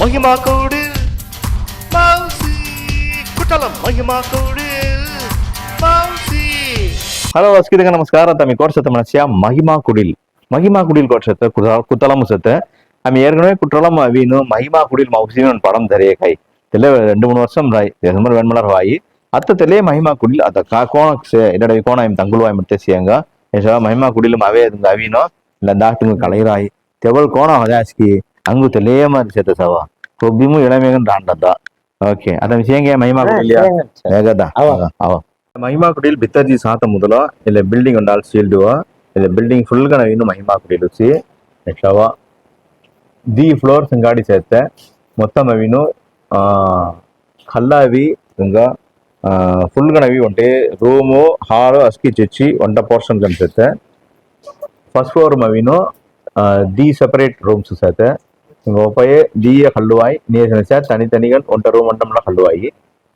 மகிமா கூடு மௌசி குட்டலம் மகிமா கூடு மௌசி. ಹಲೋ ವಸ್ಕಿದಗ ನಮಸ್ಕಾರ ತಮ್ಮ ಕೋರ್ಸತ್ತೆ ಮನಸ್ಯ ಮಹಿಮಾ குடில் கோட்சத்தை குத்தலம் சத்தை நம்ம ஏற்கனவே குற்றலம் அவீனு மகிமா குடில் மௌசின்னு படம் தெரிய கை தெரிய 2-3 வருஷம் ராய் மாதிரி வெண்மலர் வாயி அத்த தெரிய மகிமா குடில் அத கோணக்கு என்னுடைய கோணம் தங்குள்வாய் மட்டும் செய்யுங்க மகிமா குடிலும் அவே இருந்த அவீனோ இல்ல டாக்டருங்க கலைராய் தெவல் கோணம் அதாஸ்கி அங்கு தெரிய மாதிரி சேர்த்த சவா கொப்பியும் இளமேகன் ராண்டதா ஓகே அத விஷயங்க மகிமா குடிலியா ஏகதா அவ ಮಹಿಮಾ ಕುಡಿಲ್ ಬಿತ್ತರ್ಜಿ ಸಾತ ಮೊದಲ ಇಲ್ಲ ಬಿಲ್ಡಿಂಗ್ ಒಂದು ಆಲ್ ಸೀಲ್ಡುವ ಇಲ್ಲ ಬಿಲ್ಡಿಂಗ್ ಫುಲ್ ಗ ನಾವಿನ್ನು ಮಹಿಮಾ ಕುಡಿಲ್ ರುಚಿ ನೆಕ್ಸ್ಟವ ದಿ ಫ್ಲೋರ್ ಸಂಗಾಡಿ ಸೇರ್ತೆ ಮೊತ್ತ ಅವಿನು ಕಲ್ಲಾವಿ ಇಂಗ ಫುಲ್ ಗ ನಾವಿ ಒಂಟೆ ರೂಮು ಹಾಲು ಅಸ್ಕಿ ಚೆಚ್ಚಿ ಒಂಟ ಪೋರ್ಷನ್ ಕನ್ಸುತ್ತೆ ಫಸ್ಟ್ ಫ್ಲೋರ್ ಅವಿನು ದಿ ಸೆಪರೇಟ್ ರೂಮ್ಸ್ ಸೇರ್ತೆ இங்க போய் தீய கல்லுவாய் நீர் நினைச்சா தனித்தனிகள் ஒன்றை ரூம் ஒன்றம்லாம் கல்லுவாயி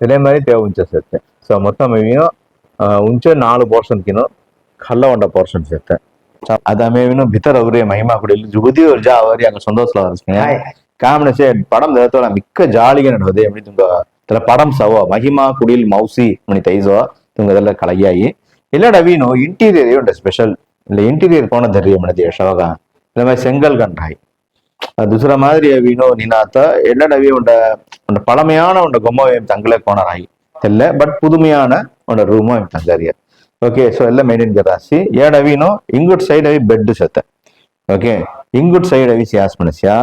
இதே மாதிரி தேவை உஞ்ச சேர்த்து ஸோ மொத்தம் உஞ்ச 4 போர்ஷன்ಕಿನೋ ಕಲ್ಲ ಒಂಡ ಪೋರ್ಷನ್ ಸೇರ್ತೆ ಅದಾಮೇವಿನ ಭಿತರ ಅವರೇ ಮಹಿಮಾ ಕುಡಿಯಲ್ಲಿ ಜುಗುದಿ ஒரு ஜா அவரி அங்க சந்தோஷத்துல இருக்கீங்க காமனசே படம் தேத்தோட மிக்க ஜாலிగా நடவுது எப்படி துங்க இதுல படம் சவா மகிமா குடில் மௌசி மணி தைசோ துங்க இதெல்லாம் கலையாயி இல்லடா வீணோ இன்டீரியரே உண்ட ஸ்பெஷல் இல்ல இன்டீரியர் போன தெரியும் மனதி ஷவகா இந்த மாதிரி செங்கல் கண்டாய் दुसरा மாதிரி வீணோ நினாத்த ಎಲ್ಲடவே உண்ட பழமையான உண்ட பொம்மையும் தங்களே கோணராய் தெல்ல பட் புதுமையான உண்ட ரூமும் தங்கறிய ಓಕೆ ಸೊ ಎಲ್ಲ ಮೇಂಟೈನ್ ಕರಾಸಿ ಏಡವಿನೋ ಇಂಗುಟ್ ಸೈಡ್ ಅವಿ ಬೆಡ್ ಸತ್ತೆ ಓಕೆ ಇಂಗುಟ್ ಸೈಡ್ ಅವಿ ಸಿಯಾಸ್ ಮನಸ್ಯ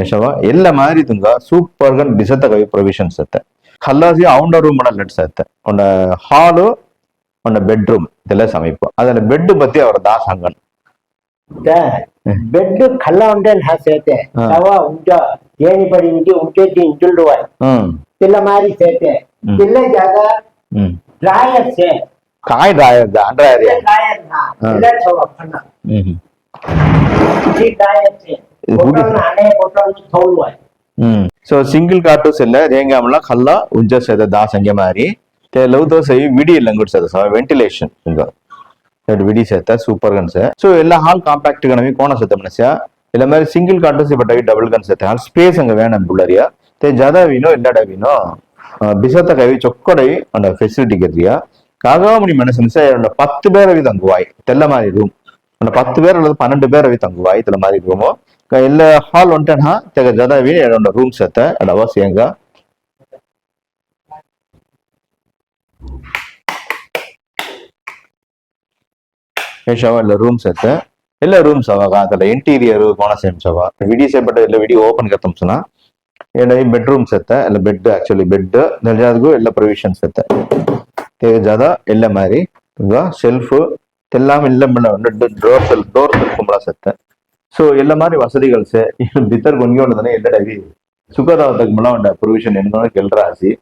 ಯಶವ ಎಲ್ಲ ಮಾರಿ ತುಂಗ ಸೂಪರ್ ಗನ್ ಬಿಸತ ಕವಿ ಪ್ರೊವಿಷನ್ ಸತ್ತೆ ಖಲ್ಲಾಸಿ ಔಂಡ ರೂಮ್ ಅನ್ನ ಲೆಟ್ ಸತ್ತೆ ಒಂದ ಹಾಲು ಒಂದ ಬೆಡ್ರೂಮ್ ಇದೆಲ್ಲ ಸಮೀಪ ಅದನ್ನ ಬೆಡ್ ಬತ್ತಿ ಅವರ ದಾಸ್ ಹಂಗನ್ ಬೆಡ್ ಖಲ್ಲ ಉಂಟೆ ಸೇತೆ ಸವ ಉಂಟ ಏನಿ ಪಡಿ ಉಂಟಿ ಉಂಟೇತಿ ಇಂಟುಲ್ಡುವಾಯ್ ಇಲ್ಲ ಮಾರಿ ಸೇತೆ ಇಲ್ಲ ಜಾಗ ड्रायर से काय ड्रायर दा ड्रायर है ड्रायर ना इधर छोड़ो खाना जी ड्रायर से बोतल नाने बोतल छोड़ो है सो सिंगल कार्टो से ले रहेंगे हमला खल्ला उंजा से दा संगे मारी ते लव तो सही विडी लंगुट से सा वेंटिलेशन इंगा दट विडी से ता सुपर गन से सो ಎಲ್ಲ ಹಾಲ್ ಕಾಂಪ್ಯಾಕ್ಟ್ ಗಣವಿ ಕೋಣ ಸತೆ ಮನಸ್ಯ ಇಲ್ಲ ಮೇಲೆ ಸಿಂಗಲ್ ಕಾರ್ಟೋ से ಬಟಾಯಿ ಡಬಲ್ ಗನ್ से ಹಾಲ್ ಸ್ಪೇಸ್ ಅಂಗ ವೇಣ ಬುಳ್ಳರಿಯ ते ज्यादा विनो इल्लडा विनो ಬಿಸತ ಕವಿ ಚೊಕ್ಕಡೈ ಅಂಡ ಫೆಸಿಲಿಟಿ ಗೆದ್ರಿಯ ಕಾಗಾಮಣಿ ಮನಸ್ಸನ್ಸೆ 10 பேர் அவி தங்குவாய் தெல்ல மாதிரி ரூம் அந்த 10 பேர் அல்லது 12 பேர் அவி தங்குவாய் தெல்ல மாதிரி ரூமோ ಎಲ್ಲ ಹಾಲ್ ಒಂಟೆನ ತೆಗ ಜದವಿ ಎರಡ ರೂಮ್ ಸತ್ತೆ ಅಡ ಅವಶ್ಯಂಗ ಏಷವ ಎಲ್ಲ ರೂಮ್ ಸತ್ತೆ ಎಲ್ಲ ರೂಮ್ಸ್ ಅವಾಗ ಅದಲ್ಲ ಇಂಟೀರಿಯರ್ ಕೋಣ ಸೇಮ್ಸ್ ಅವ ವಿಡಿ ಸೇಪಟ್ಟ ಎಲ್ಲ ವಿಡಿ ಓಪನ್ ಕತ್ತಂಸನ ಎಲ್ಲ ಬೆಡ್ರೂಮ್ ಸತ್ತೆ ಎಲ್ಲ ಬೆಡ್ ಆಕ್ಚುಲಿ ಬೆಡ್ ನಜಾದ್ಗೂ ಎಲ್ಲ ಪ್ರೊವಿಷನ್ಸ್ ಸತ್ತೆ ஜாதா ಎಲ್ಲ மாதிரி செல்ஃபு எல்லாம் இல்லை டோர் கும்பலா செத்த ஸோ ಎಲ್ಲ மாதிரி வசதிகள் சே பித்தர் கொண்டதானே ಎಲ್ಲಡವಿ ಸುಖದಾವತಕ್ಕೆ ಮುಳ ಉಂಡ ಪ್ರೊವಿಷನ್ என்ன ಕೆಲ್ರಾಸಿ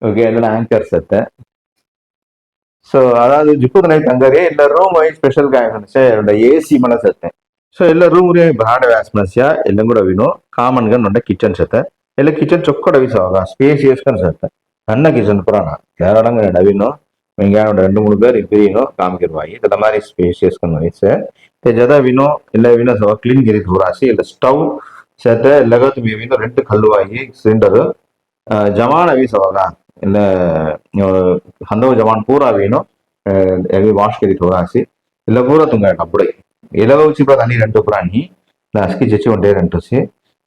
ஓகே எல்லாம் ஆங்கர் செத்த ஸோ அதாவது ஜுக்குதனை தங்கரே ಎಲ್ಲ ರೂಮ್ ವೈ ಸ್ಪೆಷಲ್ ಗಾಯಸೆ ஏசி மலை செத்தேன் ಸೊ ಎಲ್ಲ ರೂಮ್ ಬ್ರಾಡ್ ವ್ಯಾಸ್ ಮನಸ್ಯ ಎಲ್ಲ ಕೂಡ ವಿನೋ ಕಾಮನ್ గా ఉండే కిచెన్ సెత ಎಲ್ಲ కిచెన్ చొక్కడ విసవగా స్పేసియస్ గా సెత சன்ன கிச்சன் புறான ஏராளங்க நவீனோ வெங்காயம் 2-3 பேர் இப்படினோ காமிக்கிறவாய் இந்த மாதிரி ஸ்பேசியஸ் வயசு ஜதா வினோ ಇಲ್ಲ ವಿನೋ ಸವ ಕ್ಲೀನ್ ಗಿರಿ ಥೋರಾಸಿ ಇಲ್ಲ ಸ್ಟವ್ ಸತ ಲಗತ್ ಮೇ ವಿನೋ 2 ಕಲ್ಲುವಾಯಿ ಸಿಲಿಂಡರ್ ಜಮಾನ ವಿ ಸವಗ ಇಲ್ಲ ಹಂದೋ ಜಮಾನ್ ಪೂರಾ ವಿನೋ ಎವಿ ವಾಶ್ ಗಿರಿ ಥೋರಾಸಿ ಇಲ್ಲ ಪೂರಾ ತುಂಗ ಕಬ್ಬಡೆ ಇಲವ ಉಚಿ ಪ್ರ ತನಿ 2 ಪ್ರಾಣಿ ಅಸ್ಕಿ ಜಚ್ಚಿ ಒಂದೇ 2 ಸಿ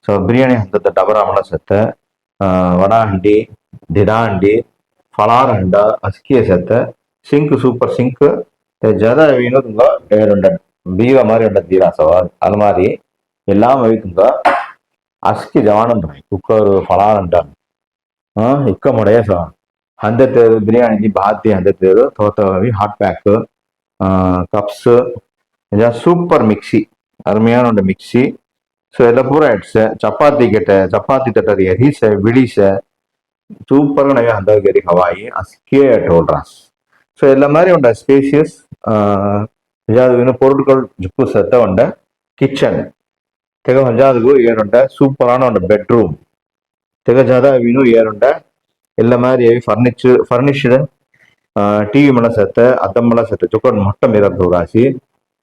ಸೊ ಬಿರಿಯಾನಿ ಹಂತದ ಡಬರ ಅಮಲ ಸತ್ತ ವಡಾ ಹಂಡಿ ದಿಡಾ ಹಂಡಿ ಫಲಾರ್ ಹಂಡ ಅಸ್ಕಿಯ ಸತ್ತ ಸಿಂಕ್ ಸೂಪರ್ ಸಿಂಕ್ ஜதா வீணோ துங்க பீவ மாதிரி உண்ட தீரா சவா அலமாரி எல்லாம் வைக்குங்க அஸ்கி ஜவானம் குக்கர் ಫಲಾರ್ ಅಂಟ ಇಕ್ಕ ಮೊಡೆಯ ಸಹ 100 ಬಿರಿಯಾನಿ ಬಾತಿ 100 தோத்தவி hot pack cups super mixie அருமையான ஒரு மிக்சி ஸோ எல்லாம் பூரா ஆயிடுச்சு சப்பாத்தி கிட்ட சப்பாத்தி தட்டறிய ஹீச விடிச சூப்பராக நிறைய அந்த கறி ஹவாயி அஸ்கியே டோல்ராஸ் ஸோ ಎಲ್ಲ மாதிரி உண்ட ஸ்பேசியஸ் ಹಜಾದು பொருட்கள் ಜುಪ್ಪು ಸತ್ತ ಉಂಡ ಕಿಚನ್ ತೆಗ ಹಜಾದ್ಗೂ ಏರುಂಡ ಸೂಪರಾன உண்ட பெட்ரூம் ತೆಗ ಜಾದ ವಿನು ಏರುಂಡ ಎಲ್ಲ மாதிரி ಫರ್ನಿಶ್ಡ್ ಟಿವಿ ಮಳ ಸತ್ತ ಅದ್ದಂ ಮಳ ಸತ್ತ ಚೊಕ್ಕ ಮೊಟ್ಟ ಮಿರರ್ ರಾಸಿ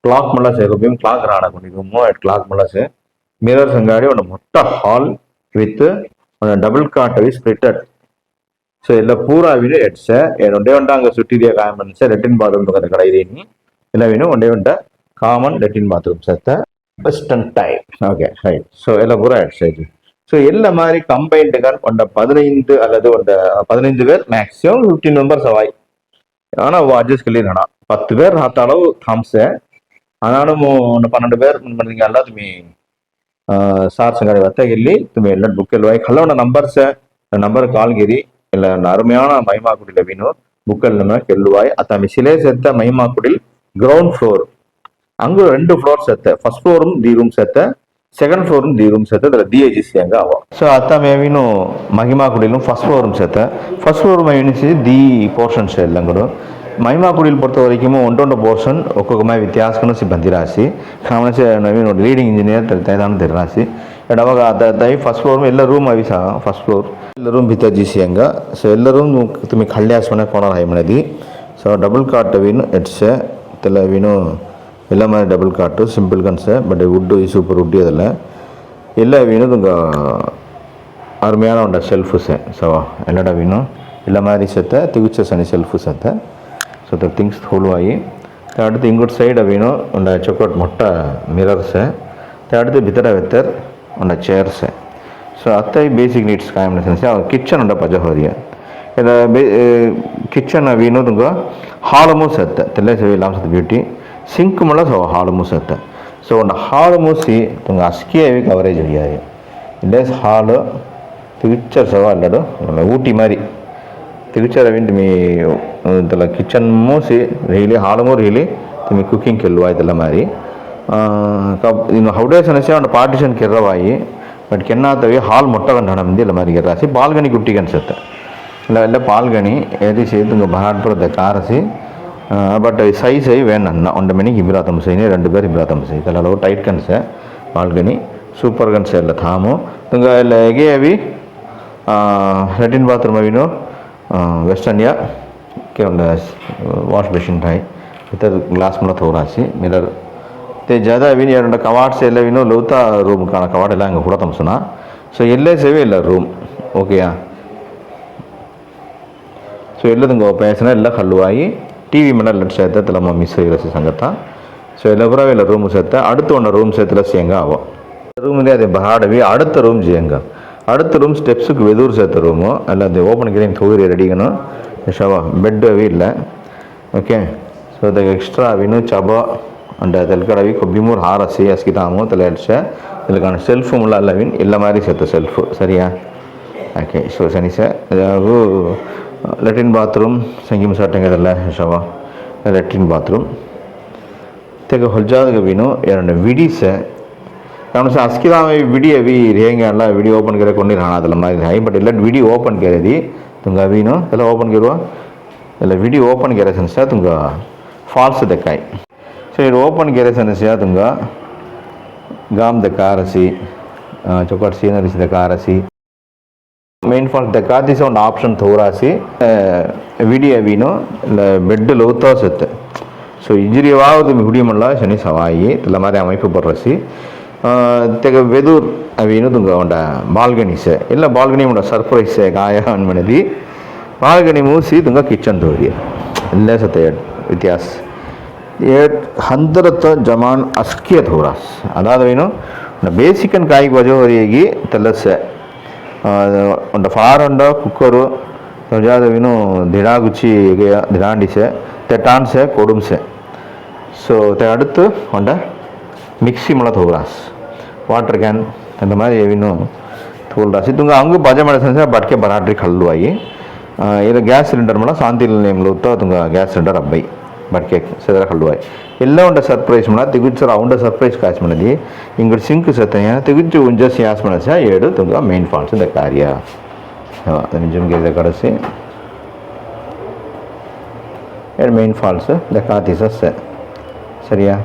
ಕ್ಲಾಕ್ ಮಳ ಸೆ ಕ್ಲಾಕ್ ರಾಣ ಕ್ಲಾಕ್ ಮಳ ಸೆ ಮಿರರ್ ಸಂಗಾಡಿ ಒಂದು ಮೊಟ್ಟ ಹಾಲ್ ವಿತ್ ಒಂದು ಡಬಲ್ ಕಾಟ್ ಅವಿ ಸ್ಪ್ಲಿಟೆಡ್ ಸೊ ಎಲ್ಲ ಪೂರಾ ಅವಿನ ಎಡ್ಸೆ ಒಂದೇ ಉಂಟ ಹಂಗ ಸುಟ್ಟಿದೆಯಾ ಕಾಯ ಮನಸ್ಸೆ ಲೆಟ್ರಿನ್ ಬಾತ್ರೂಮ್ ಕಡೆ ಕಡೆ ಇದೀನಿ ಎಲ್ಲವಿನ ಒಂದೇ ಉಂಟ ಕಾಮನ್ ಲೆಟ್ರಿನ್ ಬಾತ್ರೂಮ್ ಸತ್ತ western type okay right so எல்லாம் பூரா எட்சேஜ் ஸோ எல்லா மாதிரி கம்பைன்டு கான் ஒன்ற 15 அல்லது ஒன்ற 15 பேர் மேக்ஸிமம் 15 மெம்பர்ஸ் அவாய் ஆனால் அட்ஜஸ்ட் கல்லினா 10 பேர் ராத்த அளவு தாம்சே ஆனாலும் ಒಂದು 12 பேர் ಬಂದಿಗೆ ಅಲ್ಲ ತುಮಿ ಸಾರ್ ಸಂಗಾಡಿ ವತ್ತಾಗಿಲ್ಲಿ ತುಮಿ ಎಲ್ಲ ಬುಕ್ ಎಲ್ವಾಯ್ ಕಲ್ಲವನ ನಂಬರ್ ಕಾಲ್ ಗಿರಿ ಇಲ್ಲ ಅರುமையான ಮಹಿಮಾ ಕುಡಿಲ ವೀನು ಬುಕ್ಕಲ್ ನಮ್ಮ ಕೆಲ್ಲುವಾಯ್ ಅತ ಮಿಸಿಲೇ ಸೆತ್ತ ಮಹಿಮಾ ಕುಡಿಲ್ ಗ್ರೌಂಡ್ ಫ್ಲೋರ್ அங்கு 2 ஃப்ளோர் செத்த ஃபர்ஸ்ட் ஃப்ளோரும் தி ரூம் செத்த செகண்ட் ஃப்ளோரும் தி ரூம் செத்த அதில் டிஏಜಿಸಿ ಹಂಗ ಅವ ಸೊ ಅತ್ತ ಮೇವಿನು ಮಹಿಮಾ ಕುಡಿಲು ಫಸ್ಟ್ ஃப்ளோரும் செத்த ஃபர்ஸ்ட் ஃப்ளோர் ಮೇವಿನಿಸಿ ದಿ ಪೋರ್ಷನ್ಸ್ ಎಲ್ಲಂಗಡು ಮಹಿಮಾ ಕುಡಿಲ್ பொறுத்த வரைக்கும் ஒன்றொன்று போர்ஷன் ఒక్కొక్క ವ್ಯತ್ಯಾಸಕನು ಸಿಬ್ಬಂದಿ ರಾಶಿ ಕಾಮನಸೆ ನವೀನ್ ಲೀಡಿಂಗ್ ಇಂಜಿನಿಯರ್ ತೈದಾನ ತೆರ ರಾಶಿ ಅಂಡ್ ಅವಾಗ ದೈ ಫಸ್ಟ್ ಫ್ಲೋರ್ ಎಲ್ಲ ರೂಮ್ ಅವಿ ಸಹ ಫಸ್ಟ್ ಫ್ಲೋರ್ ಎಲ್ಲ ರೂಮ್ ಭಿತ್ತಾಜಿಸಿ ಹಂಗ ಸೊ ಎಲ್ಲ ರೂಮ್ ತುಮಿ ಖಳ್ಳ್ಯಾಸ್ ಮನೆ ಕೋಣರ್ ಹೈ ಮನೆದಿ ಸೊ ಡಬಲ್ ಕಾಟ್ ಅವಿನು ಎಟ್ಸೆ ತೆಲ್ಲ ಅವಿನು ಎಲ್ಲ மாதிரி ಡಬಲ್ ಕಾಟು ಸಿಂಪಲ್ ಕನ್ಸೆ ಬಟ್ ವುಡ್ಡು ಈ ಸೂಪರ್ ವುಡ್ಡಿ ಅದಲ್ಲ ಎಲ್ಲ ವೀನು ತುಂಗ ಅರುமையான உண்ட செல்ஃபு சே ஸோ எல்லாடா வீணும் ಎಲ್ಲ மாதிரி செத்த திகுச்ச சனி செல்ஃபு செத்த ஸோ த திங்ஸ் ಹೋಲುವಾಯಿ அடுத்து ಇಂಗೋಟ್ ಸೈಡ್ ವೀನು ಉಂಡ ಚೊಕೋಟ್ ಮೊಟ್ಟ ಮಿರರ್ಸೆ அடுத்து ಬಿತರ ವೆತ್ತರ್ ಉಂಡ ಚೇರ್ಸೆ ಸೊ ಅತ್ತೈ ಬೇಸಿಕ್ ನೀಡ್ಸ್ ಕಾಯಂ ಸೆನ್ಸೆ ಕಿಚನ್ ಉಂಡ ಪಜ ಹೋರಿಯ ಎಲ್ಲ ಕಿಚನ್ ವೀನು ತುಂಗ ಹಾಲಮು ಸೆತ್ತ ತೆಲ್ಲ ಸೇವಿ ಲಾಮ್ಸದ ಬ್ಯೂಟಿ ಸಿಂಕ್ ಮಳ ಸೊ ಹಾಲು ಮೂಸತ್ತೆ ಸೊ ಒಂದು ಹಾಲು ಮೂಸಿ ತುಂಗ ಅಸ್ಕಿಯಾಗಿ ಕವರೇಜ್ ಹೊಡಿಯಾರಿ ಇಲ್ಲೇ ಹಾಲು ತಿಗುಚ್ಚರ್ ಸವ ಅಲ್ಲಡು ನಮ್ಮ ಊಟಿ ಮಾರಿ ತಿಗುಚ್ಚರ್ ಅವಿಂದ ಮೀ ಇಂತಲ್ಲ ಕಿಚನ್ ಮೂಸಿ ರೀಲಿ ಹಾಲು ಮೂರು ರೀಲಿ ತುಮಿ ಕುಕಿಂಗ್ ಕೆಲ್ಲು ಆಯ್ತಲ್ಲ ಮಾರಿ ಇನ್ನು ಹೌಡೇಸ್ ಅನಿಸಿ ಒಂದು ಪಾರ್ಟಿಷನ್ ಕೆರ್ರವಾಯಿ ಬಟ್ ಕೆನ್ನಾತವಿ ಹಾಲು ಮೊಟ್ಟಗಂಡು ಹಣ ಮಂದಿ ಇಲ್ಲ ಮಾರಿ ಗೆರ್ರಾಸಿ ಪಾಲ್ಗಣಿ ಗುಟ್ಟಿಗೆ ಅನ್ಸುತ್ತೆ ಇಲ್ಲ ಎಲ್ಲ ಪಾಲ್ಗಣಿ ಏರಿಸಿ ತುಂಗ ಬಹಾಡ್ಪುರದ ಕಾರಸಿ ಬಟ್ ಸೈಜ್ ಐ ವೇಣನ್ನ ಒಂದ ಮನೆಗೆ ಇಬ್ಬರು ತಂಬಸೈನಿ 2 பேர் ಇಬ್ಬರು ತಂಬಸೈ ಇದೆಲ್ಲ ಟೈಟ್ ಕನ್ಸೆ ಬಾಲ್ಗನಿ ಸೂಪರ್ ಕನ್ಸೆ ಎಲ್ಲ ಥಾಮು ತುಂಗ ಎಲ್ಲ ಹೇಗೆ ಅವಿ ಲೆಟ್ರಿನ್ ಬಾತ್ರೂಮ್ ಅವಿನು ವೆಸ್ಟರ್ನ್ ಯಾ के वॉश बेसिन ठाई इतर ग्लास मला थोरासी मिरर ते ज़्यादा अभी यार कवाट से ಎಲ್ಲ ವಿನೋ ಲೌತಾ ರೂಮ್ ಕಾಣ ಕವಾಟ್ ಎಲ್ಲ ಹಂಗೆ ಕೂಡ ತಂಬಸೋಣ ಸೊ ಎಲ್ಲೇ ಸೇವೆ ಇಲ್ಲ ರೂಮ್ ಓಕೆಯಾ ಸೊ ಎಲ್ಲದಂಗೆ ಪೇಸನ ಎಲ್ಲ ಕಲ್ಲುವಾಯಿ டிவி மேலே லெட் சேர்த்து அதில் நம்ம மிஸ் ஆகிற சங்கத்தான் ஸோ ಎಲ್ಲ புறாவே இல்லை ரூம் சேர்த்து அடுத்து ஒன்று ரூம் சேர்த்துல செய்யுங்க ஆகும் ரூம்லேயே அது பாடவி அடுத்த ரூம் செய்யுங்க அடுத்த ரூம் ஸ்டெப்ஸுக்கு வெதூர் சேர்த்த ரூமு அல்ல ಅದು ಓಪನ್ ಗಿರಿಂಗ್ ತೋರಿ ರೆಡಿಗನು ಶವ ಬೆಡ್ ಅವಿ ಇಲ್ಲ ಓಕೆ ಸೊ ಅದಕ್ಕೆ ಎಕ್ಸ್ಟ್ರಾ ಅವಿನು ಚಬ ಅಂಡ್ ತೆಲ್ಕಡವಿ ಕೊಬ್ಬಿಮೂರು ಹಾರಸಿ ಅಸ್ಕಿತಾಮು ತಲೆ ಎಡ್ಸೆ ಇಲ್ಲಿ ಕಾಣ ಸೆಲ್ಫು ಮುಲ್ಲ ಅಲ್ಲವಿನ್ ಎಲ್ಲ ಮಾರಿ ಸೇತ ಸೆಲ್ಫು ಸರಿಯಾ ಓಕೆ ಸೊ ಸನಿಸೆ ಹಾಗೂ ಲೆಟ್ರಿನ್ ಬಾತ್ರೂಮ್ ಸಂಗೀಮ ಸಾಟಂಗದಲ್ಲ ಶವ ಲೆಟ್ರಿನ್ ಬಾತ್ರೂಮ್ ತೆಗೆ ಹೊಲ್ಜಾದಾಗ ವೀನು ಎರಡು ವಿಡಿಸೆ कारण से अस्की वीडियो अभी रहेंगे अल्लाह वीडियो ओपन करे को नहीं रहना अदल मारी हाई बट इल्ल वीडियो ओपन करे दी तुंगा अभी नो ಎಲ್ಲ ಓಪನ್ ಗಿರುವ ಎಲ್ಲ ವಿಡಿಯೋ ಓಪನ್ ಗೆರೆ ಸನ್ಸ ತುಂಗ ಫಾಲ್ಸ್ ದಕ್ಕಾಯಿ ಸೊ ಇದು ಓಪನ್ ಗೆರೆ ಸನ್ಸ ತುಂಗ ಗಾಮ್ ದಕ್ಕಾರಸಿ ಚೊಕಟ್ ಸೀನರಿಸಿ ದಕ್ಕಾರಸಿ ಮೇನ್ ಫಾಲ್ಸ್ ದಕ್ಕಾತಿ से ಒಂದು ಆಪ್ಷನ್ ತೋರಾಸಿ ವಿಡಿಯೋ ಅವಿನೋ ಬೆಡ್ ಲೌತಾ ಸತ್ತೆ ಸೊ ಇಂಜಿರಿಯವಾವುದು ವಿಡಿಯೋ ಮಾಡಲ ಶನಿ ಸವಾಯಿ ಎಲ್ಲ ಮಾರಿ அமைப்பு ಬರ್ರಸಿ ತೆಗ ವೆದೂರ್ ಅವೇನು ತುಂಗ ಉಂಡ ಬಾಲ್ಗನಿ ಸೆ ಎಲ್ಲ ಬಾಲ್ಗನಿ ಉಂಡ ಸರ್ಪ್ರೈಸ್ ಸೆ ಗಾಯ ಅನ್ಮಣದಿ ಬಾಲ್ಗನಿ ಮೂಸಿ ತುಂಗ ಕಿಚನ್ ತೋರಿ ಎಲ್ಲ ಸತೆ ವ್ಯತ್ಯಾಸ ಏಟ್ ಹಂದರತ ಜಮಾನ್ ಅಸ್ಕಿಯ ಥೋರಾಸ್ ಅದಾದವೇನು ಬೇಸಿಕನ್ ಕಾಯಿಗೆ ವಜೋರಿಯಾಗಿ ತೆಲ್ಲಸೆ ಉಂಡ ಫಾರ್ ಉಂಡ ಕುಕ್ಕರು ಜಾದವೇನು ದಿಡಾಗುಚ್ಚಿ ದಿಡಾಂಡಿಸೆ ತೆಟಾನ್ಸೆ ಕೊಡುಂಸೆ ಸೊ ತೆ அடுத்து ಉಂಡ மிக்சி மலை தோராஸ் வாட்டர் கேன் அந்த மாதிரி இன்னும் தோல்ராசி துங்க அங்கே பஜ மலை செஞ்சா பட்ಕೆ ಬರಾಟ್ರಿ ಕಲ್ಲುವಾಯಿ ಇಲ್ಲ ಗ್ಯಾಸ್ ಸಿಲಿಂಡರ್ ಮಲ ಶಾಂತಿಲ್ ನೇಮ್ಲು ಉತ್ತ ತುಂಗ ಗ್ಯಾಸ್ ಸಿಲಿಂಡರ್ ಅಬ್ಬೈ ಬಟ್ಕೆ ಸದರ ಕಲ್ಲುವಾಯಿ ಎಲ್ಲ ಉಂಡ ಸರ್ಪ್ರೈಸ್ ಮಲ ತಿಗುಚ್ಚರ ಉಂಡ ಸರ್ಪ್ರೈಸ್ ಕಾಚ್ ಮನದಿ ಇಂಗಡ್ ಸಿಂಕ್ ಸತಯ ತಿಗುಚ್ಚು ಉಂಜ ಸಿಯಾಸ್ ಮನಸ ಏಡು ತುಂಗ ಮೇನ್ ಫಾಲ್ಸ್ ದ ಕಾರ್ಯ ನಿಜಮ್ಗೆ ಕಡಸಿ ಏಡು ಮೇನ್ ಫಾಲ್ಸ್ ದ ಕಾತಿಸ ಸರಿಯಾ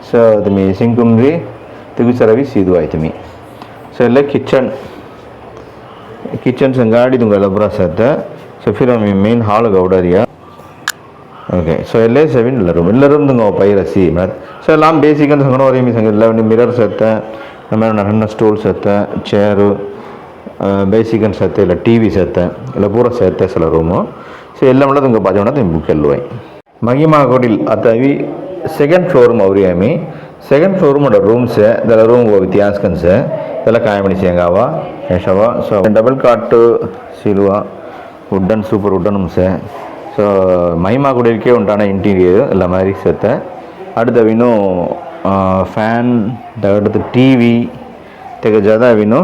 ಸೊ तुम्ही सिंकुमरी तिगुचरवी सीधू आहे तुम्ही सो ಎಲ್ಲ किचन संगाड़ी तुम्हाला बरा सत्ता सो फिर हम मेन हॉल गौडरिया ओके सो ಎಲ್ಲ सेवन ಎಲ್ಲ रूम तुम्हाला पाई रसी मत सो लाम बेसिक अन संगनो रे मी संग 11 मिरर सत्ता ಆಮೇಲೆ ನನ್ನ ಸ್ಟೂಲ್ ಸೇರ್ತೆ ಚೇರು ಬೇಸಿಕನ್ ಸೇರ್ತೆ ಇಲ್ಲ ಟಿ ವಿ ಸೇರ್ತೆ ಇಲ್ಲ ಪೂರ ಸೇರ್ತೆ ಸಲ ರೂಮು ಸೊ ಎಲ್ಲ ಮಳೆ ತುಂಗೆ ಬಾಜೋಣ ತುಂಬ ಬುಕ್ ಎಲ್ಲುವಾಯಿ ಮಹಿಮಾ ಕೊಡಿಲ್ ಅತವಿ ಸೆಕೆಂಡ್ ಫ್ಲೋರ್ ಮೌರಿಯಾಮಿ ಸೆಕೆಂಡ್ ಫ್ಲೋರ್ ಮಾಡ ರೂಮ್ಸ್ ಇದೆಲ್ಲ ರೂಮ್ ವ್ಯತ್ಯಾಸಕನ್ಸ್ ಇದೆಲ್ಲ ಕಾಯಮಣಿ ಸೇಂಗಾವ ಯಶವ ಸೊ ಡಬಲ್ ಕಾಟ್ ಸಿಲುವ ವುಡ್ಡನ್ ಸೂಪರ್ ವುಡ್ಡನ್ ರೂಮ್ಸೆ ஸோ மகிமா குடியிருக்கே உண்டான இன்டீரியர் எல்லா மாதிரி சேர்த்து அடுத்த இன்னும் ஃபேன் அடுத்து டிவி ತೆಗೆ ज़्यादा ಇನ್ನು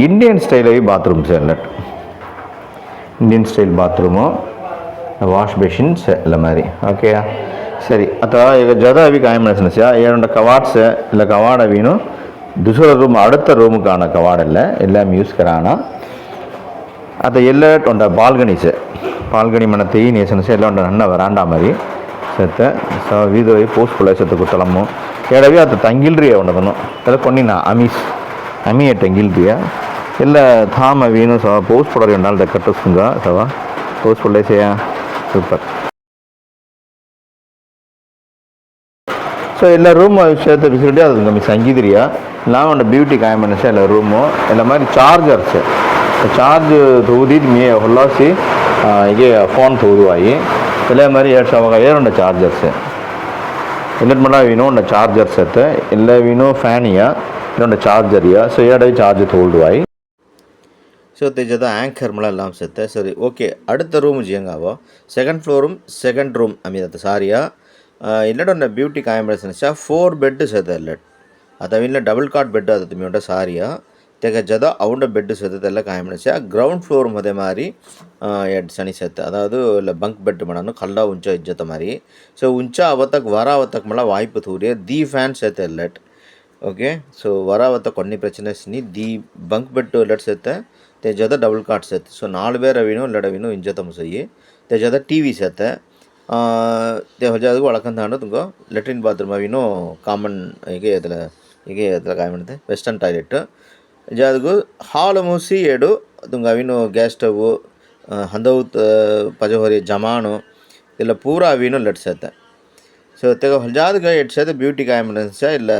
ಇಂಡಿಯನ್ ಸ್ಟೈಲಾಗಿ ಬಾತ್ರೂಮ್ಸ್ ಎಲ್ಲ Indian style bathroom wash basins ಎಲ್ಲ ಮಾರಿ ಓಕೆ ಸರಿ ಅಥವಾ ಈಗ ज़्यादा ಅವಿ ಕಾಯಂ ಸಮಸ್ಯೆ ಏನುಂಟ ಕವಾಡ್ಸ್ ಇಲ್ಲ ಕವಾಡ ಅವಿನು दूसरा रूम அடுத்த ரூமுக்கான கவாடல்ல எல்லாம் யூஸ் கரான ಅದು ಎಲ್ಲ ಉಂಟ ಬಾಲ್ಗನೀಸ್ ಪಾಲ್ಗಣಿ ಮನ ತೆಯಿ ನೇಸನ ಎಲ್ಲ ಉಂಟ ನನ್ನ ವರಾಂಡ ಮರಿ ಸತ್ತೆ ಸೊ ವೀದೋಯಿ ಪೋಸ್ಟ್ ಕೊಳೆ ಸತ್ತು ಕುತ್ತಲಮ್ಮು ಎಡವಿ ಅದು ತಂಗಿಲ್ರಿಯ ಉಂಡದನು ಎಲ್ಲ ಕೊಣ್ಣಿನ ಅಮಿಯ ತಂಗಿಲ್ರಿಯ ಎಲ್ಲ ಥಾಮ ವೀನು ಸವ ಪೋಸ್ಟ್ ಕೊಡೋರಿ ಉಂಡಾಲ್ದ ಕಟ್ಟಿಸ್ಕುಂಗ ಸವ ಪೋಸ್ಟ್ ಕೊಳೆ ಸೇಯ ಸೂಪರ್ ಸೊ ಎಲ್ಲ ರೂಮ್ சேர்த்த ஃபெசிலிட்டி அது கம்மி சங்கீதிரியா நான் உண்ட பியூட்டி காயம் பண்ண ಎಲ್ಲ ರೂಮು ಎಲ್ಲ மாதிரி ಚಾರ್ಜರ್ಸ್ ಚಾರ್ಜ್ ತೂದಿದ್ದು ಮೇ ಹೊಲ್ಲಾಸಿ ಹೀಗೆ ಫೋನ್ ತೂದುವಾಯಿ ಎಲ್ಲ ಮಾರಿ 2,000 ಉಂಡ ಚಾರ್ಜರ್ಸ್ എന്നിട്ട് മണ വിനോ ഉണ്ട ಚಾರ್ಜರ್ಸ್ ಎತ್ತೆ ಎಲ್ಲ ವಿನೋ ಫ್ಯಾನಿಯ ಇಲ್ಲ ಚಾರ್ಜರಿಯ ಸೊ ಎರಡೈ ಚಾರ್ಜ್ ತೋಲ್ಡುವಾಯಿ ಸೊ ತೆಜದ ಆ್ಯಂಕರ್ ಮಳೆಲ್ಲ ಸತ್ತೆ ಸರಿ ಓಕೆ அடுத்த ರೂಮ್ ಜಿಯಂಗಾವ ಸೆಕೆಂಡ್ ಫ್ಲೋrum ಸೆಕೆಂಡ್ ರೂಮ್ ಅಮಿದತ್ತ ಸಾರಿಯ ಇಲ್ಲಡ ಬ್ಯೂಟಿ ಕಾಯಂಬಳಸನ 4 ಬೆಡ್ ಸೇತ ಇಲ್ಲ ಅದವಿಲ್ಲ ಡಬಲ್ ಕಾಟ್ ಬೆಡ್ ಆದತ್ತು ಮೀ ಉಂಟ ಸಾರಿಯ ತೆಗೆ ಜದ ಅವುಂಡ ಬೆಡ್ ಸೇತೆಲ್ಲ ಕಾಯಂಬಳಸ ಗ್ರೌಂಡ್ ಫ್ಲೋರ್ ಮದೆ ಮಾರಿ ಎಡ್ ಸನಿ ಸೇತ ಅದಾವುದು ಇಲ್ಲ ಬಂಕ್ ಬೆಡ್ ಮಾಡನು ಕಲ್ಲ ಉಂಚ ಇಜ್ಜತ ಮಾರಿ ಸೊ ಉಂಚ ಅವತ್ತಕ್ಕೆ ವರ ಅವತ್ತಕ್ಕೆ ಮಳ ವಾಯ್ಪು ತೂರಿಯ ದಿ ಫ್ಯಾನ್ ಸೇತ ಇಲ್ಲಟ್ ಓಕೆ ಸೊ ವರ ಅವತ್ತ ಕೊನ್ನಿ ಪ್ರಚನೆ ಸಿನಿ ದಿ ಬಂಕ್ ಬೆಡ್ ಇಲ್ಲಟ್ ಸೇತೆ ते ज़्यादा डबल काट सेते सो 4 ಬೇರೆ ಅವಿನೋ ಲಡವಿನೋ ಇಂಜತ ಮುಸಯಿ ते ज़्यादा टीवी सेते ते हो जादू ಒಳಕಂತಾಂಡು ತುಂಗ ಲೆಟ್ರಿನ್ ಬಾತ್ರೂಮ್ ಅವಿನೋ ಕಾಮನ್ ಹೀಗೆ ಅದರ काय म्हणते ವೆಸ್ಟರ್ನ್ ಟಾಯ್ಲೆಟ್ ಜಾದಗು ಹಾಲ್ ಮುಸಿ ಎಡು ತುಂಗ ಅವಿನೋ ಗ್ಯಾಸ್ ಸ್ಟವ್ ಹಂದೌತ್ ಪಜಹೊರಿ ಜಮಾನು ಎಲ್ಲ ಪೂರ ಅವಿನೋ ಲಟ್ ಸೇತೆ ಸೊ ತೆಗ ಜಾದಗ ಎಟ್ ಸೇತೆ ಬ್ಯೂಟಿ काय म्हणते ಇಲ್ಲ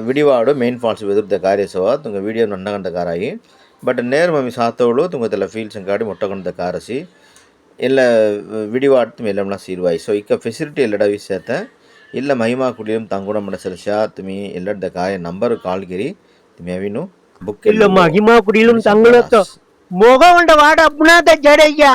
ವಿಡಿವಾಡು ಮೇನ್ ಫಾಲ್ಸ್ ಬೆದುರ್ದ ಕಾರ್ಯಸವ ತುಂಗ ವಿಡಿಯೋ ನನ್ನಗಂತ ಕಾರಾಯಿ ಬಟ್ ನೇರ ಮಮ್ಮಿ ಸಾತವಳು ತುಂಬ ತೆಲ್ಲ ಫೀಲ್ಸ್ ಕಾಡಿ ಮೊಟ್ಟಗಂತ ಕಾರಸಿ ಎಲ್ಲ ವಿಡಿಯೋ ಆಡ್ತು ಎಲ್ಲ ಸೀರ್ವಾಯಿ ಸೊ ಈಗ ಫೆಸಿಲಿಟಿ ಎಲ್ಲಡ ವಿಷಯತ ಇಲ್ಲ ಮಹಿಮಾ ಕುಡಿಯಂ ತಂಗುಣ ಮಡ ಸಲಶಾ ತುಮಿ ಎಲ್ಲದ ಕಾರ್ಯ ನಂಬರ್ ಕಾಲ್ ಗಿರಿ ತುಮಿ ಅವಿನು ಬುಕ್ ಇಲ್ಲ ಮಹಿಮಾ ಕುಡಿಯಂ ತಂಗುಳತ್ತ ಮೋಗ ಉಂಡ ವಾಡ ಅಪ್ಪನಾದ ಜಡಯ್ಯ